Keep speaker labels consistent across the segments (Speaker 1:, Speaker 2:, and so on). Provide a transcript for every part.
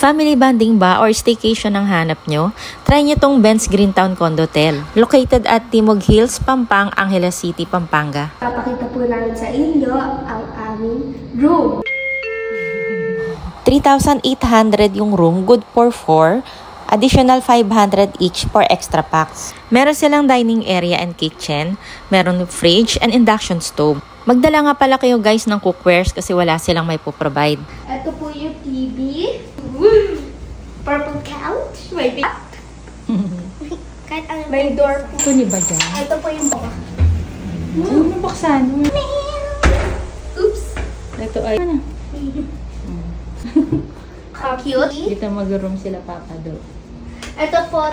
Speaker 1: Family bonding ba or staycation ang hanap nyo? Try nyo tong Benz Greentown Condotel. Located at Timog Hills, Pampang, Angeles City, Pampanga.
Speaker 2: Papakita po namin sa inyo ang aming room.
Speaker 1: 3,800 yung room, good for 4. Additional 500 each for extra packs. Meron silang dining area and kitchen. Meron fridge and induction stove. Magdala nga pala kayo guys ng cookwares kasi wala silang may po-provide.
Speaker 2: Ito po yung TV. Purple couch. May may door po.
Speaker 1: Ito ba dyan?
Speaker 2: Ito po yung box.
Speaker 1: Nabuksan.
Speaker 2: Oops.
Speaker 1: Ito ay...
Speaker 2: Cute.
Speaker 1: Dito mag-room sila papa do.
Speaker 2: Ito po.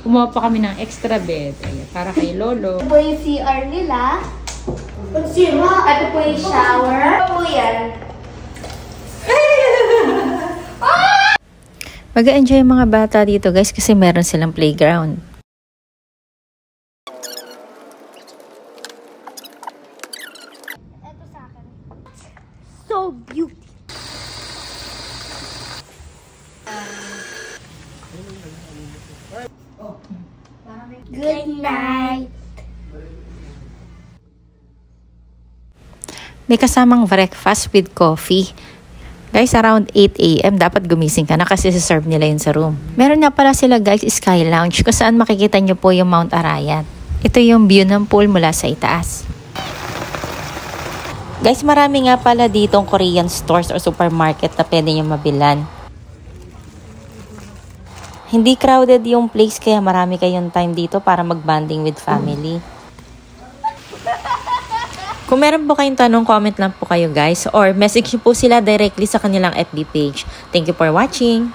Speaker 1: Kumuha pa kami ng extra bed. Ayan, para kay Lolo.
Speaker 2: Ito po yung CR nila. Ito po yung shower. Ito po yan.
Speaker 1: Mag-enjoy yung mga bata dito guys kasi meron silang playground.
Speaker 2: Ito sa akin. So beautiful. Good night.
Speaker 1: May kasamang breakfast with coffee. Guys, around 8 AM, dapat gumising ka na kasi serve nila yun sa room. Meron na pala sila guys, Sky Lounge, kung saan makikita nyo po yung Mount Arayat. Ito yung view ng pool mula sa itaas. Guys, marami nga pala ditong Korean stores or supermarket na pwede nyo mabilan. Hindi crowded yung place kaya marami kayong time dito para mag-bonding with family. Kung meron po kayong tanong, comment lang po kayo guys or message nyo po sila directly sa kanilang FB page. Thank you for watching!